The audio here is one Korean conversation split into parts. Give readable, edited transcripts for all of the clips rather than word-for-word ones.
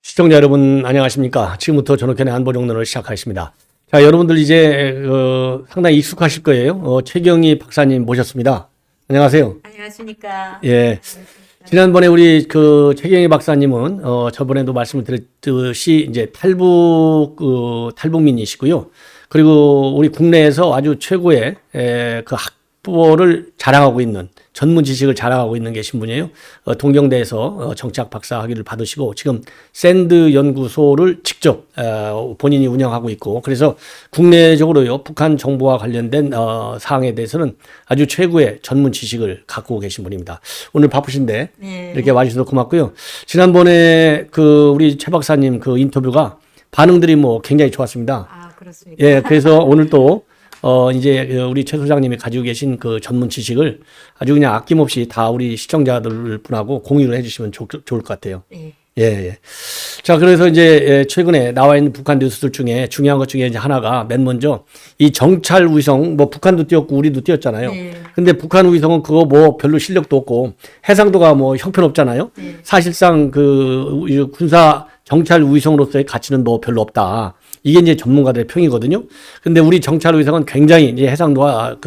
시청자 여러분 안녕하십니까. 지금부터 전학현의 안보정론을 시작하겠습니다. 자, 여러분들 이제 상당히 익숙하실 거예요. 최경희 박사님 모셨습니다. 안녕하세요. 안녕하십니까. 예. 지난번에 우리 최경희 박사님은 저번에도 말씀을 드렸듯이 이제 탈북민이시고요. 그리고 우리 국내에서 아주 최고의 그 학부를 자랑하고 있는, 전문 지식을 자랑하고 있는 계신 분이에요. 동경대에서 정치학 박사 학위를 받으시고 지금 샌드 연구소를 직접 본인이 운영하고 있고, 그래서 국내적으로요 북한 정보와 관련된 사항에 대해서는 아주 최고의 전문 지식을 갖고 계신 분입니다. 오늘 바쁘신데 네. 이렇게 와주셔서 고맙고요. 지난번에 우리 최 박사님 인터뷰가 반응들이 굉장히 좋았습니다. 아, 그렇습니까? 예, 그래서 오늘 또 이제 우리 최 소장님이 가지고 계신 그 전문 지식을 아주 그냥 아낌없이 다 우리 시청자들 분하고 공유를 해주시면 좋을 것 같아요. 네. 예, 예. 자, 그래서 이제 최근에 나와 있는 북한 뉴스들 중에 중요한 것 중에 이제 하나가 맨 먼저 이 정찰 위성, 북한도 띄웠고 우리도 띄웠잖아요. 네. 근데 북한 위성은 그거 별로 실력도 없고 해상도가 형편없잖아요. 네. 사실상 군사 정찰 위성으로서의 가치는 별로 없다. 이게 이제 전문가들의 평이거든요. 근데 우리 정찰 위성은 굉장히 이제 해상도가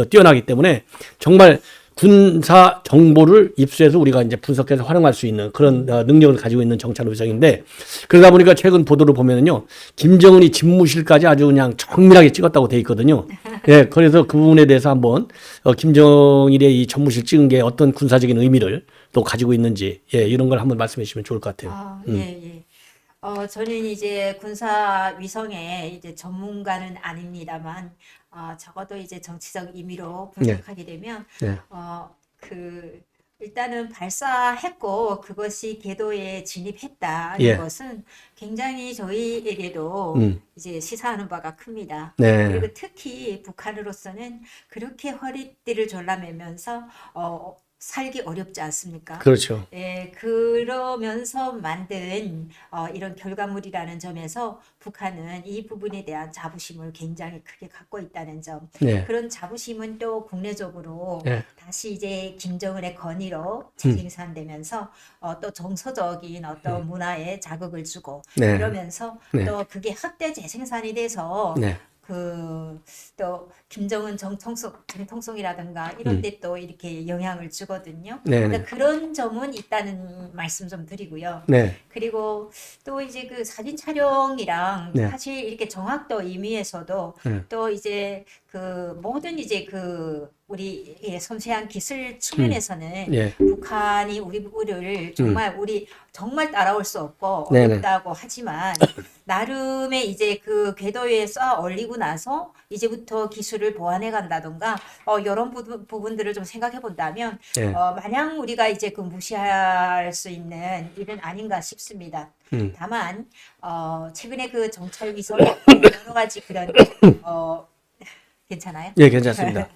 뛰어나기 때문에 정말 군사 정보를 입수해서 우리가 이제 분석해서 활용할 수 있는 그런 능력을 가지고 있는 정찰 위성인데, 그러다 보니까 최근 보도를 보면은요, 김정은이 집무실까지 아주 그냥 정밀하게 찍었다고 돼 있거든요. 예, 그래서 그 부분에 대해서 한번 김정일의 이 집무실 찍은 게 어떤 군사적인 의미를 또 가지고 있는지, 예, 이런 걸 한번 말씀해 주시면 좋을 것 같아요. 아, 예, 예. 저는 이제 군사 위성의 이제 전문가는 아닙니다만, 적어도 이제 정치적 의미로 분석하게 되면, 네. 일단은 발사했고 그것이 궤도에 진입했다는 예. 것은 굉장히 저희에게도 이제 시사하는 바가 큽니다. 네. 그리고 특히 북한으로서는 그렇게 허리띠를 졸라매면서 살기 어렵지 않습니까? 그렇죠. 예, 그러면서 만든 이런 결과물이라는 점에서 북한은 이 부분에 대한 자부심을 굉장히 크게 갖고 있다는 점. 네. 그런 자부심은 또 국내적으로 네. 다시 이제 김정은의 건의로 재생산되면서 또 정서적인 어떤 문화에 자극을 주고 네. 그러면서 네. 또 그게 확대 재생산이 돼서 네. 또 김정은 정통성이라든가 이런 데 또 이렇게 영향을 주거든요. 네. 그러니까 그런 점은 있다는 말씀 좀 드리고요. 네. 그리고 또 이제 그 사진 촬영이랑 네. 사실 이렇게 정확도 의미에서도 네. 또 이제 모든 이제 우리 섬세한 기술 측면에서는 예. 북한이 우리를 우리 정말 따라올 수 없고 네네. 어렵다고 하지만 나름의 이제 그 궤도에 쌓아 올리고 나서 이제부터 기술을 보완해 간다던가 이런 부분들을 좀 생각해 본다면 예. 마냥 우리가 이제 무시할 수 있는 일은 아닌가 싶습니다. 다만 최근에 그 정찰 위성 여러 가지 그런 괜찮아요? 예, 괜찮습니다.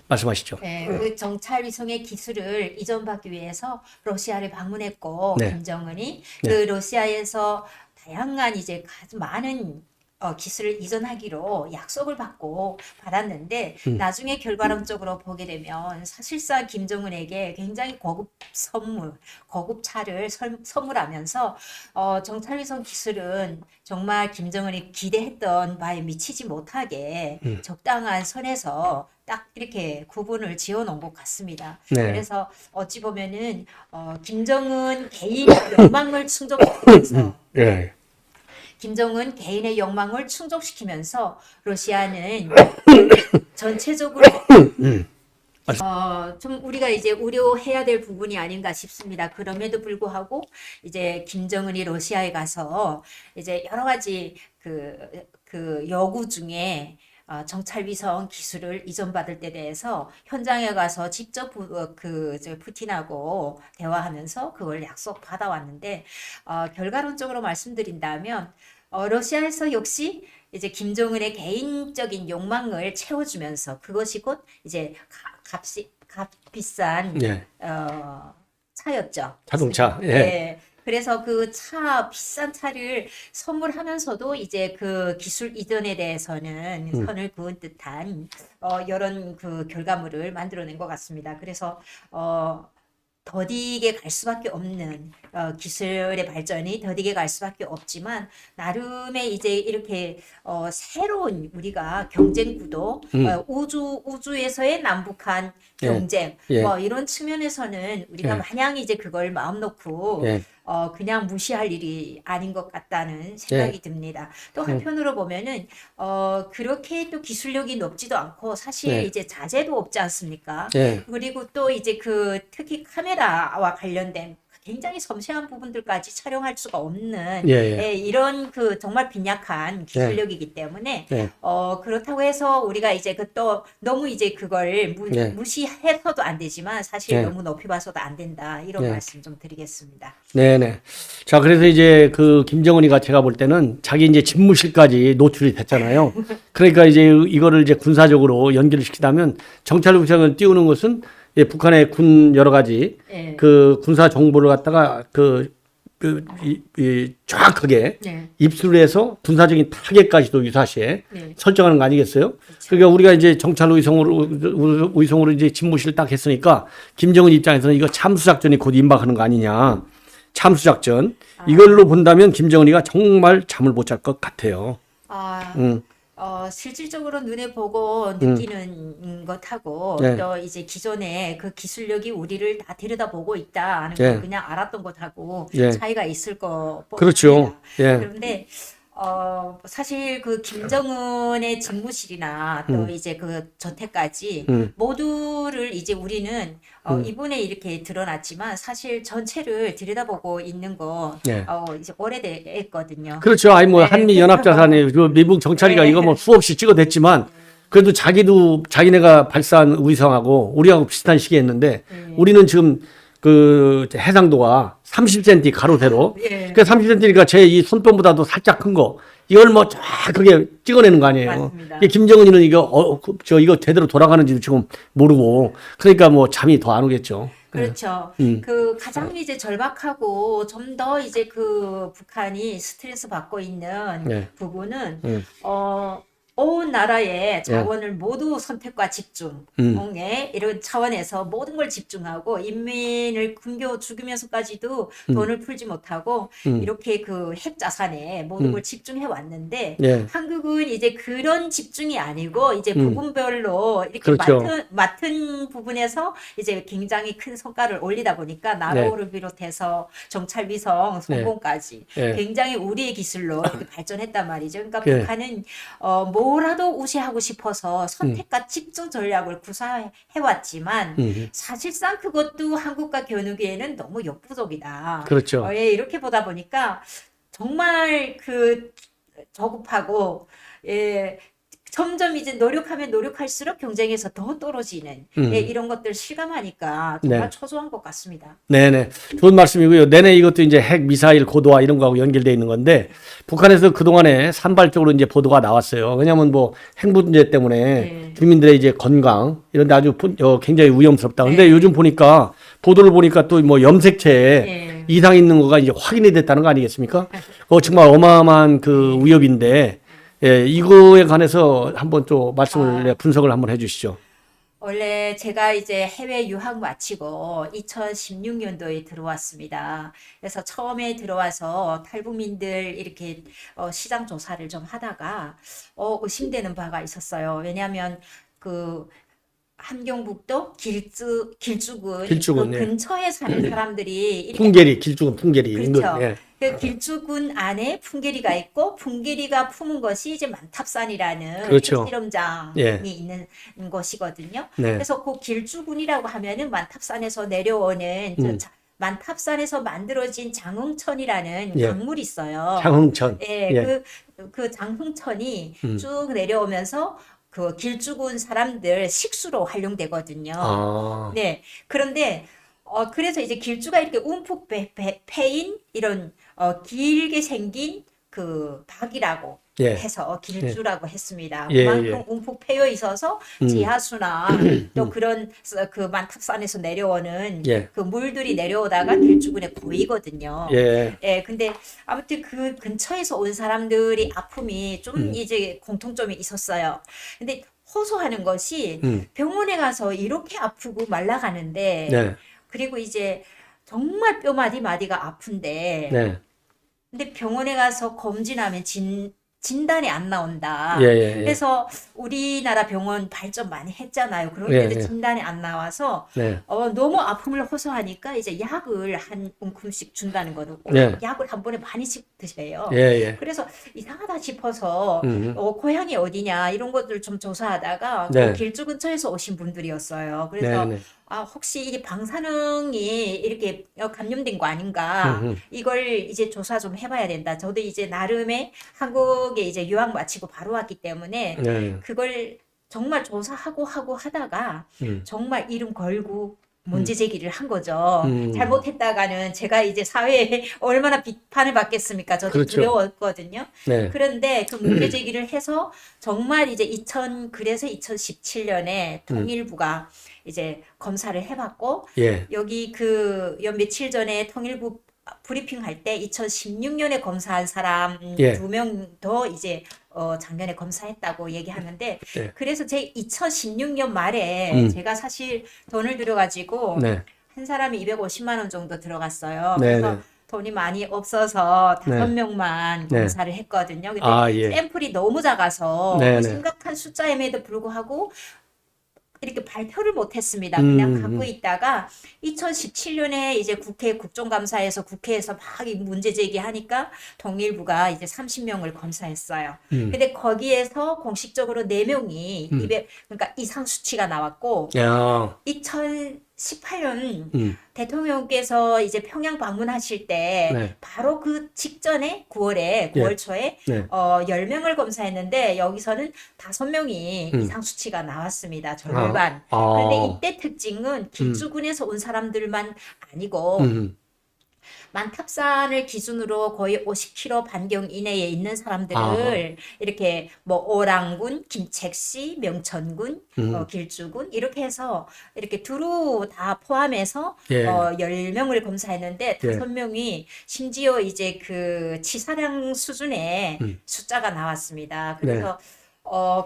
말씀하시죠. 네, 그 정찰 위성의 기술을 이전받기 위해서 러시아를 방문했고 네. 김정은이 네. 그 러시아에서 다양한 이제 아주 많은 기술을 이전하기로 약속을 받았는데 나중에 결과론적으로 보게 되면 사실상 김정은에게 굉장히 고급 차를 선물하면서 정찰위성 기술은 정말 김정은이 기대했던 바에 미치지 못하게 적당한 선에서 딱 이렇게 구분을 지어 놓은 것 같습니다. 네. 그래서 어찌 보면은 김정은 개인의 욕망을 충족시키면서 예. 김정은 개인의 욕망을 충족시키면서 러시아는 전체적으로 좀 우리가 이제 우려해야 될 부분이 아닌가 싶습니다. 그럼에도 불구하고 이제 김정은이 러시아에 가서 이제 여러 가지 그 요구 중에 정찰 위성 기술을 이전받을 때 대해서 현장에 가서 직접 푸틴하고 대화하면서 그걸 약속 받아왔는데 결과론적으로 말씀드린다면 러시아에서 역시 이제 김정은의 개인적인 욕망을 채워주면서 그것이 곧 이제 값비싼 예. 차였죠. 자동차. 예. 네. 그래서 그 비싼 차를 선물하면서도 이제 그 기술 이전에 대해서는 선을 그은 듯한 이런 그 결과물을 만들어낸 것 같습니다. 그래서 더디게 갈 수밖에 없는 기술의 발전이 더디게 갈 수밖에 없지만 나름의 이제 이렇게 새로운 우리가 경쟁 구도, 우주에서의 남북한 예. 경쟁, 예. 뭐 이런 측면에서는 우리가 예. 마냥 이제 그걸 마음 놓고 예. 그냥 무시할 일이 아닌 것 같다는 생각이 듭니다. 또 한편으로 보면은 그렇게 또 기술력이 높지도 않고 사실 예. 이제 자재도 없지 않습니까? 예. 그리고 또 이제 그 특히 카메라와 관련된 굉장히 섬세한 부분들까지 촬영할 수가 없는 예, 예. 이런 그 정말 빈약한 기술력이기 때문에 예. 그렇다고 해서 우리가 이제 그 또 너무 이제 그걸 예. 무시해서도 안 되지만 사실 예. 너무 높이 봐서도 안 된다 이런 예. 말씀 좀 드리겠습니다. 네네. 자, 그래서 이제 그 김정은이가 제가 볼 때는 자기 이제 집무실까지 노출이 됐잖아요. 그러니까 이제 이거를 이제 군사적으로 연결을 시키다면 정찰 위성을 띄우는 것은 예, 북한의 군 여러 가지 예. 그 군사 정보를 갖다가 정확하게 네. 입수를 해서 군사적인 타겟까지도 유사시에 네. 설정하는 거 아니겠어요? 그러니까 우리가 이제 정찰 위성으로 이제 집무실을 딱 했으니까 김정은 입장에서는 이거 참수작전이 곧 임박하는 거 아니냐. 참수작전. 이걸로 본다면 김정은이가 정말 잠을 못 잘 것 같아요. 아, 음. 실질적으로 눈에 보고 느끼는 것하고 네. 또 이제 기존에 그 기술력이 우리를 다 들여다보고 있다 하는 예. 거 그냥 알았던 것하고 예. 차이가 있을 거 그렇죠. 뻔합니다. 예. 그런데 사실 그 김정은의 집무실이나 또 이제 그 저택까지 모두를 이제 우리는 이번에 이렇게 드러났지만 사실 전체를 들여다보고 있는 거 예. 이제 오래됐거든요. 그렇죠. 아니 뭐 한미 연합자산에 그 미국 정찰이가 네. 이거 뭐 수없이 찍어댔지만 그래도 자기도 자기네가 발사한 위성하고 우리하고 비슷한 시기에 했는데 우리는 지금 그 해상도가 30cm 가로 세로. 예. 그 30cm니까 제 이 손톱보다도 살짝 큰 거. 이걸 뭐 정확하게 찍어내는 거 아니에요. 맞습니다. 이게 김정은이는 이거 이거 제대로 돌아가는지도 지금 모르고 그러니까 뭐 잠이 더 안 오겠죠. 그렇죠. 그 가장 이제 절박하고 좀 더 이제 그 북한이 스트레스 받고 있는 네. 부분은 온 나라의 자원을 모두 선택과 집중에 이런 차원에서 모든 걸 집중하고 인민을 굶겨 죽이면서까지도 돈을 풀지 못하고 이렇게 그 핵 자산에 모든 걸 집중해 왔는데 예. 한국은 이제 그런 집중이 아니고 이제 부분별로 이렇게 그렇죠. 맡은 부분에서 이제 굉장히 큰 성과를 올리다 보니까 나로를 비롯해서 정찰 위성 성공까지 네. 굉장히 우리의 기술로 이렇게 발전했단 말이죠. 그러니까 예. 북한은 뭐라도 우시하고 싶어서 선택과 집중 전략을 구사해 왔지만 사실상 그것도 한국과 겨누기에는 너무 역부족이다. 그렇죠. 예, 이렇게 보다 보니까 정말 그 저급하고 예, 점점 이제 노력하면 노력할수록 경쟁에서 더 떨어지는 예, 이런 것들 실감하니까 정말 네. 초조한 것 같습니다. 네네. 좋은 말씀이고요. 내내 이것도 이제 핵 미사일 고도화 이런 거하고 연결되어 있는 건데 북한에서 그동안에 산발적으로 이제 보도가 나왔어요. 왜냐하면 뭐 핵 문제 때문에 네. 주민들의 이제 건강 이런 데 아주 굉장히 위험스럽다. 근데 네. 요즘 보니까 보도를 보니까 또 뭐 염색체에 네. 이상 있는 거가 이제 확인이 됐다는 거 아니겠습니까? 정말 어마어마한 그 위협인데 예, 이거에 관해서 한번 또 말씀을 분석을 한번 해주시죠. 원래 제가 이제 해외 유학 마치고 2016년도에 들어왔습니다. 그래서 처음에 들어와서 탈북민들 이렇게 시장 조사를 좀 하다가 의심되는 바가 있었어요. 왜냐하면 그 함경북도 길주군 길주군, 그 예. 근처에 사는 사람들이 이렇게 풍계리, 길쭉은 풍계리. 그렇죠. 예. 그 길주군 안에 풍계리가 있고 풍계리가 품은 것이 이제 만탑산이라는 그렇죠. 핵실험장이 예. 있는 곳이거든요. 네. 그래서 그 길주군이라고 하면은 만탑산에서 내려오는 만탑산에서 만들어진 장흥천이라는 예. 강물이 있어요. 장흥천. 예, 예. 그 장흥천이 쭉 내려오면서 그 길주군 사람들 식수로 활용되거든요. 아. 네. 그런데 그래서 이제 길주가 이렇게 움푹 패인 이런 길게 생긴 그 박이라고 예. 해서 길주라고 했습니다. 예, 그만큼 예. 움푹 패여 있어서 지하수나 또 그런 그 만탑산에서 내려오는 예. 그 물들이 내려오다가 길주군에 고이거든요. 예. 예, 근데 아무튼 그 근처에서 온 사람들이 아픔이 좀 이제 공통점이 있었어요. 근데 호소하는 것이 병원에 가서 이렇게 아프고 말라가는데 네. 그리고 이제 정말 뼈 마디마디가 아픈데 네. 근데 병원에 가서 검진하면 진단이 안 나온다. 예, 예, 예. 그래서 우리나라 병원 발전 많이 했잖아요. 그럴 예, 때도 예. 진단이 안 나와서 네. 너무 아픔을 호소하니까 이제 약을 한 움큼씩 준다는 거는 네. 약을 한 번에 많이씩 드세요. 예, 예. 그래서 이상하다 싶어서 고향이 어디냐 이런 것들 좀 조사하다가 네. 그 길주 근처에서 오신 분들이었어요. 네, 그래서 네. 혹시 이게 방사능이 이렇게 감염된 거 아닌가? 이걸 이제 조사 좀 해봐야 된다. 저도 이제 나름의 한국에 이제 유학 마치고 바로 왔기 때문에 네. 그걸 정말 조사하고 하다가 정말 이름 걸고 문제 제기를 한 거죠. 잘못했다가는 제가 이제 사회에 얼마나 비판을 받겠습니까? 저도 그렇죠. 두려웠거든요. 네. 그런데 그 문제 제기를 해서 정말 이제 그래서 2017년에 통일부가 이제 검사를 해봤고 예. 여기 그 며칠 전에 통일부 브리핑 할 때 2016년에 검사한 사람 예. 2명 더 이제 작년에 검사했다고 얘기하는데 예. 그래서 제 2016년 말에 제가 사실 돈을 들여가지고 네. 한 사람이 250만 원 정도 들어갔어요. 네, 그래서 네. 돈이 많이 없어서 네. 5명만 네. 검사를 했거든요. 근데 아, 예. 샘플이 너무 작아서 네, 네. 심각한 숫자임에도 불구하고 이렇게 발표를 못했습니다. 그냥 갖고 있다가 2017년에 이제 국회 국정감사에서 국회에서 막 이 문제 제기하니까 통일부가 이제 30명을 검사했어요. 근데 거기에서 공식적으로 4명이 그러니까 이상 수치가 나왔고 야. 2018년 대통령께서 이제 평양 방문하실 때 네. 바로 그 직전에 9월 예. 초에 네. 10명을 검사했는데 여기서는 5명이 이상 수치가 나왔습니다. 절반. 아. 그런데 이때 특징은 길주군에서 온 사람들만 아니고 만탑산을 기준으로 거의 50km 반경 이내에 있는 사람들을 아하. 이렇게 뭐 오랑군, 김책시, 명천군, 길주군 이렇게 해서 이렇게 두루 다 포함해서 예. 10명을 검사했는데 예. 5명이 심지어 이제 그 치사량 수준의 숫자가 나왔습니다. 그래서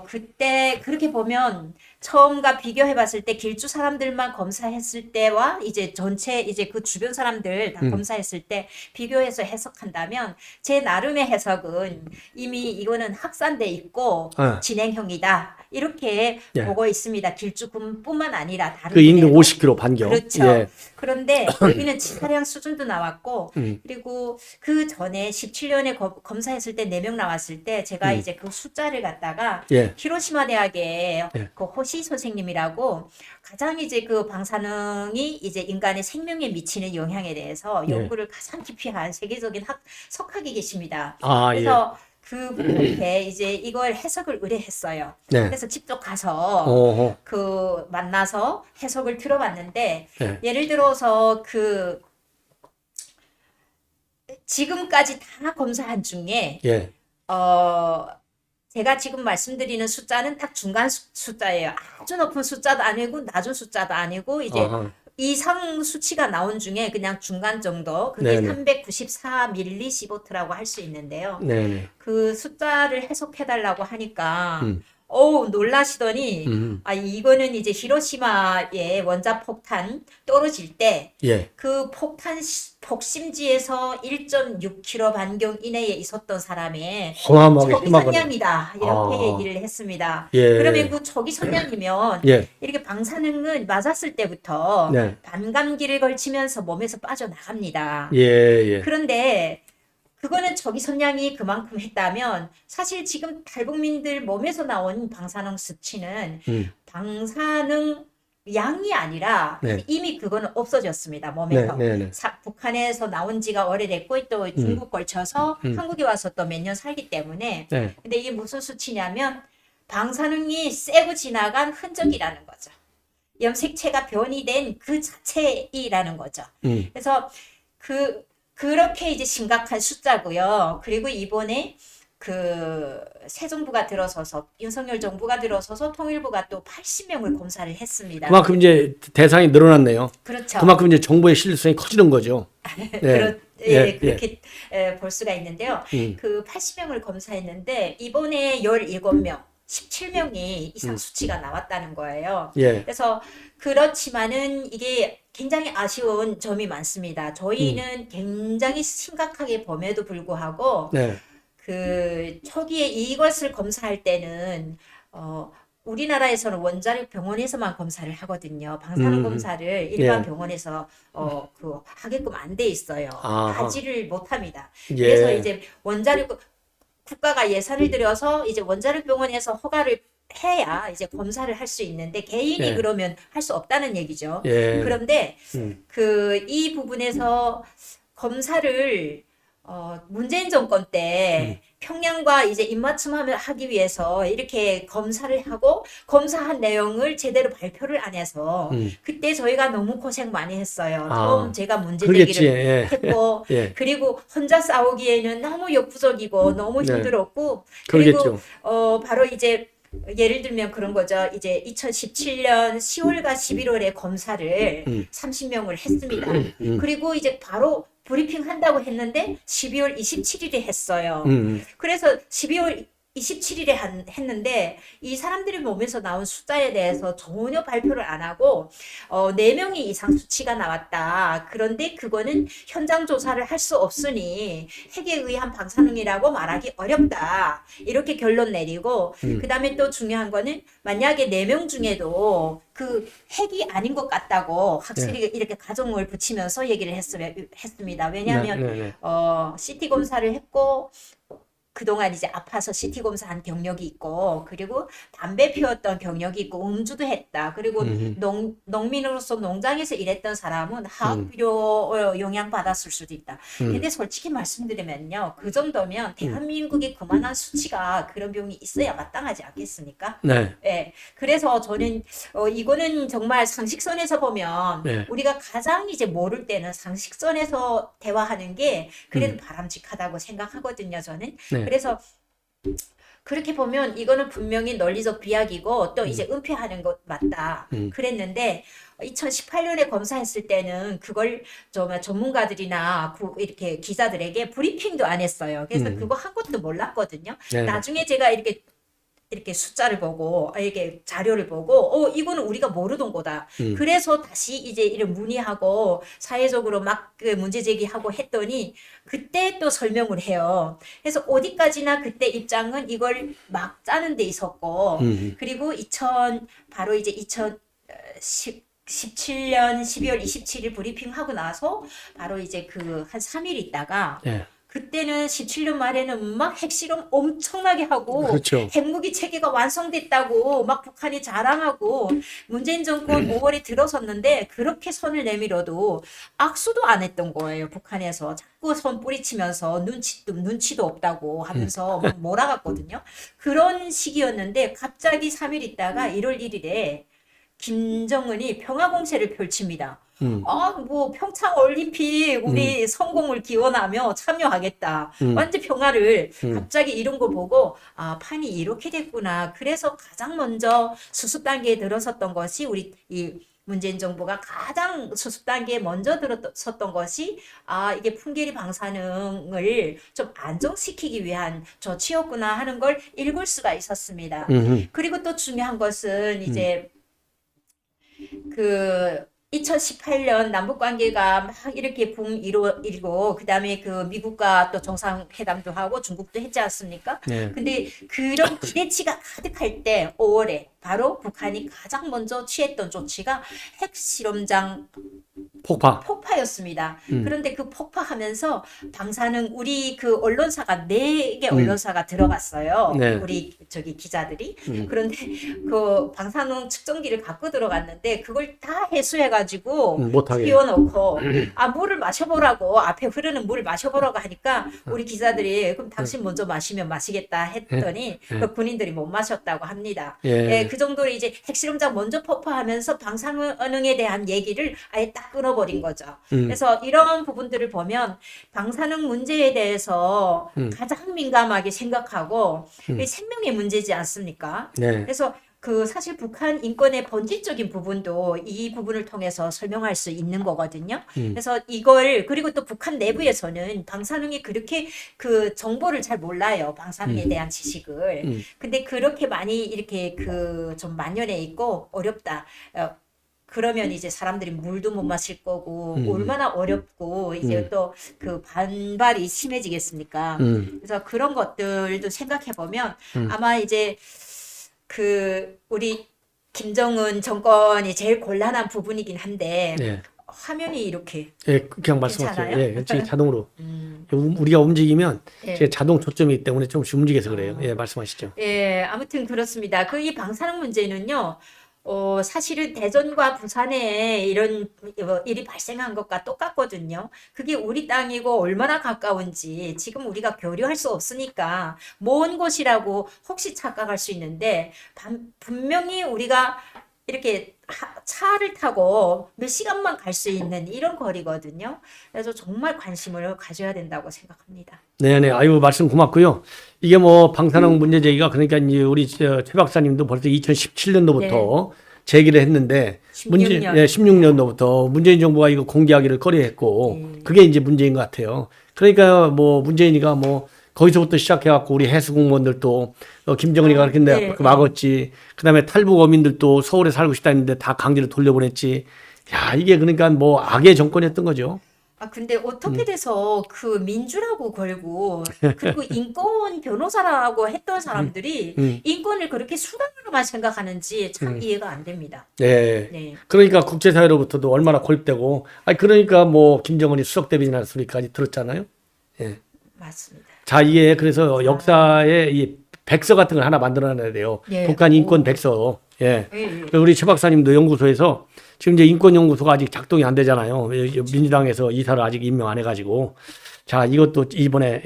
그때 그렇게 보면 처음과 비교해 봤을 때 길주 사람들만 검사했을 때와 이제 전체 이제 그 주변 사람들 다 검사했을 때 비교해서 해석한다면 제 나름의 해석은 이미 이거는 확산돼 있고 진행형이다. 이렇게 예. 보고 있습니다. 길주군뿐만 아니라 다른 그 인근 군에도. 50km 반경. 그렇죠. 예. 그런데 여기는 치사량 수준도 나왔고 그리고 그 전에 17년에 검사했을 때 4명 나왔을 때 제가 이제 그 숫자를 갖다가 예. 히로시마 대학의 예. 그 호시 선생님이라고 가장 이제 그 방사능이 이제 인간의 생명에 미치는 영향에 대해서 예. 연구를 가장 깊이 한 세계적인 석학이 계십니다. 아, 그래서 그분한테 이제 이걸 해석을 의뢰했어요. 네. 그래서 직접 가서 어허. 그 만나서 해석을 들어봤는데 예. 예를 들어서 그 지금까지 다 검사한 중에 예. 제가 지금 말씀드리는 숫자는 딱 중간 숫자예요. 아주 높은 숫자도 아니고 낮은 숫자도 아니고 이제 어허. 이상 수치가 나온 중에 그냥 중간 정도 그게 네네. 394 밀리시보트라고 할 수 있는데요. 네네. 그 숫자를 해석해 달라고 하니까 어우 놀라시더니 이거는 이제 히로시마의 원자폭탄 떨어질 때 예. 그 폭탄 폭심지에서 1.6km 반경 이내에 있었던 사람의 어마어마하게 초기 심하거든요. 선량이다 이렇게 아. 얘기를 했습니다. 예. 그러면 그 초기 선량이면 예. 이렇게 방사능은 맞았을 때부터 네. 반감기를 걸치면서 몸에서 빠져나갑니다. 예, 예. 그런데 그거는 초기 선량이 그만큼 했다면 사실 지금 탈북민들 몸에서 나온 방사능 수치는 방사능 양이 아니라 네. 이미 그거는 없어졌습니다. 몸에서. 네, 네, 네. 북한에서 나온 지가 오래됐고 또 중국 걸쳐서 한국에 와서 또 몇 년 살기 때문에 네. 근데 이게 무슨 수치냐면 방사능이 세고 지나간 흔적이라는 거죠. 염색체가 변이된 그 자체이라는 거죠. 그래서 그렇게 이제 심각한 숫자고요. 그리고 이번에 새 정부가 들어서서 윤석열 정부가 들어서서 통일부가 또 80명을 검사를 했습니다. 그만큼 이제 대상이 늘어났네요. 그렇죠. 그만큼 이제 정부의 신뢰성이 커지는 거죠. 그렇게 볼 수가 있는데요. 음. 그 80명을 검사했는데 이번에 17명, 17명이 이상 수치가 나왔다는 거예요. 예. 그래서 그렇지만은 이게 굉장히 아쉬운 점이 많습니다. 저희는 굉장히 심각하게 범에도 불구하고 네. 그 초기에 이것을 검사할 때는 우리나라에서는 원자력 병원에서만 검사를 하거든요. 방사능 검사를 일반 예. 병원에서 하게끔 안 돼 있어요. 아하. 하지를 못합니다. 예. 그래서 이제 국가가 예산을 들여서 이제 원자력 병원에서 허가를 해야 이제 검사를 할 수 있는데 개인이 예. 그러면 할 수 없다는 얘기죠. 예. 그런데 음. 이 부분에서 검사를 문재인 정권 때 평양과 이제 입맞춤하기 위해서 이렇게 검사를 하고 검사한 내용을 제대로 발표를 안 해서 그때 저희가 너무 고생 많이 했어요. 처음 제가 문제 그러겠지. 제기를 예. 했고 예. 그리고 혼자 싸우기에는 너무 역부족이고 너무 네. 힘들었고 그러겠죠. 그리고 바로 이제 예를 들면 그런 거죠. 이제 2017년 10월과 11월에 검사를 30명을 했습니다. 그리고 이제 바로 브리핑 한다고 했는데 12월 27일에 했어요. 그래서 12월 27일에 했는데 이 사람들의 몸에서 나온 숫자에 대해서 전혀 발표를 안 하고 4명이 이상 수치가 나왔다. 그런데 그거는 현장 조사를 할 수 없으니 핵에 의한 방사능이라고 말하기 어렵다. 이렇게 결론 내리고 그 다음에 또 중요한 거는 만약에 4명 중에도 그 핵이 아닌 것 같다고 확실히 이렇게 가정을 붙이면서 얘기를 했습니다. 왜냐하면 CT 검사를 했고 그동안 이제 아파서 CT 검사한 경력이 있고 그리고 담배 피웠던 경력이 있고 음주도 했다. 그리고 농민으로서 농장에서 일했던 사람은 화학비료 영향 받았을 수도 있다. 근데 솔직히 말씀드리면요. 그 정도면 대한민국에 그만한 수치가 그런 병이 있어야 마땅하지 않겠습니까? 네. 네. 그래서 저는 이거는 정말 상식선에서 보면 네. 우리가 가장 이제 모를 때는 상식선에서 대화하는 게 그래도 바람직하다고 생각하거든요. 저는. 네. 그래서 그렇게 보면 이거는 분명히 논리적 비약이고 또 이제 은폐하는 것 맞다. 그랬는데 2018년에 검사했을 때는 그걸 정말 전문가들이나 이렇게 기자들에게 브리핑도 안 했어요. 그래서 그거 한 것도 몰랐거든요. 네. 나중에 제가 이렇게 숫자를 보고 이렇게 자료를 보고 이거는 우리가 모르던 거다. 그래서 다시 이제 이런 문의하고 사회적으로 막 그 문제 제기하고 했더니 그때 또 설명을 해요. 그래서 어디까지나 그때 입장은 이걸 막 짜는 데 있었고 그리고 바로 이제 2017년 12월 27일 브리핑하고 나서 바로 이제 그 한 3일 있다가 예. 그때는 17년 말에는 막 핵실험 엄청나게 하고 그렇죠. 핵무기 체계가 완성됐다고 막 북한이 자랑하고 문재인 정권 5월에 들어섰는데 그렇게 선을 내밀어도 악수도 안 했던 거예요. 북한에서 자꾸 손 뿌리치면서 눈치도 없다고 하면서 몰아갔거든요. 그런 시기였는데 갑자기 3일 있다가 1월 1일에 김정은이 평화공세를 펼칩니다. 뭐 평창 올림픽 우리 성공을 기원하며 참여하겠다. 완전 평화를 갑자기 이런 거 보고 판이 이렇게 됐구나. 그래서 가장 먼저 수습 단계에 들어섰던 것이 우리 이 문재인 정부가 가장 수습 단계에 먼저 들어섰던 것이 이게 풍계리 방사능을 좀 안정시키기 위한 조치였구나 하는 걸 읽을 수가 있었습니다. 그리고 또 중요한 것은 이제 그 2018년 남북 관계가 막 이렇게 붐 일고 그다음에 그 미국과 또 정상회담도 하고 중국도 했지 않습니까? 네. 근데 그런 기대치가 가득할 때 5월에 바로 북한이 가장 먼저 취했던 조치가 핵실험장 폭파였습니다. 그런데 그 폭파하면서 방사능 우리 그 언론사가 4개 언론사가 들어갔어요. 네. 우리 저기 기자들이. 그런데 그 방사능 측정기를 갖고 들어갔는데 그걸 다 해수해가지고 못하게 띄워놓고 물을 마셔보라고 앞에 흐르는 물을 마셔보라고 하니까 우리 기자들이 그럼 당신 먼저 마시면 마시겠다 했더니 그 군인들이 못 마셨다고 합니다. 예. 그 정도로 이제 핵실험장 먼저 폭파하면서 방사능에 대한 얘기를 아예 딱 끊어버린 거죠. 그래서 이런 부분들을 보면 방사능 문제에 대해서 가장 민감하게 생각하고 이 생명의 문제지 않습니까? 네. 그래서 그 사실 북한 인권의 본질적인 부분도 이 부분을 통해서 설명할 수 있는 거거든요. 그래서 이걸 그리고 또 북한 내부에서는 방사능이 그렇게 그 정보를 잘 몰라요. 방사능에 대한 지식을. 근데 그렇게 많이 이렇게 그 좀 만연해 있고 어렵다. 그러면 이제 사람들이 물도 못 마실 거고 얼마나 어렵고 이제 또 그 반발이 심해지겠습니까? 그래서 그런 것들도 생각해 보면 아마 이제 그 우리 김정은 정권이 제일 곤란한 부분이긴 한데 네. 화면이 이렇게 예, 그냥 말씀하세요. 괜찮아요? 예, 그렇지, 자동으로. 우리가 움직이면 예. 제 자동 초점이기 때문에 조금씩 움직여서 그래요. 예, 말씀하시죠. 예, 아무튼 그렇습니다. 그 이 방사능 문제는요, 사실은 대전과 부산에 이런 일이 발생한 것과 똑같거든요. 그게 우리 땅이고 얼마나 가까운지 지금 우리가 교류할 수 없으니까 먼 곳이라고 혹시 착각할 수 있는데 분명히 우리가 이렇게 차를 타고 몇 시간만 갈 수 있는 이런 거리거든요. 그래서 정말 관심을 가져야 된다고 생각합니다. 네네. 아유, 말씀 고맙고요. 이게 뭐 방사능 문제 제기가 그러니까 이제 우리 최 박사님도 벌써 2017년도부터 제기를 했는데 16년. 16년도부터 문재인 정부가 이거 공개하기를 꺼려했고 그게 이제 문제인 것 같아요. 그러니까 뭐 문재인이가 뭐 거기서부터 시작해갖고 우리 해수 공무원들도 김정은이가 그렇게 네, 막았지. 그다음에 탈북 어민들도 서울에 살고 싶다 했는데 다 강제로 돌려보냈지. 야, 이게 그러니까 뭐 악의 정권이었던 거죠. 근데 어떻게 돼서 그 민주라고 걸고 그리고 인권 변호사라고 했던 사람들이 인권을 그렇게 수단으로만 생각하는지 참 이해가 안 됩니다. 네. 네. 그러니까 국제사회로부터도 얼마나 고립되고, 아니 그러니까 뭐 김정은이 수석 대변인할 소리까지 들었잖아요. 예. 맞습니다. 자, 이게 그래서 역사에 이 백서 같은 걸 하나 만들어놔야 돼요. 네. 북한 인권 백서. 예. 예, 예. 그리고 우리 최 박사님도 연구소에서 지금 이제 인권연구소가 아직 작동이 안 되잖아요. 민주당에서 이사를 아직 임명 안 해가지고. 자, 이것도 이번에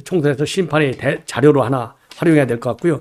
총선에서 심판의 자료로 하나 활용해야 될 것 같고요.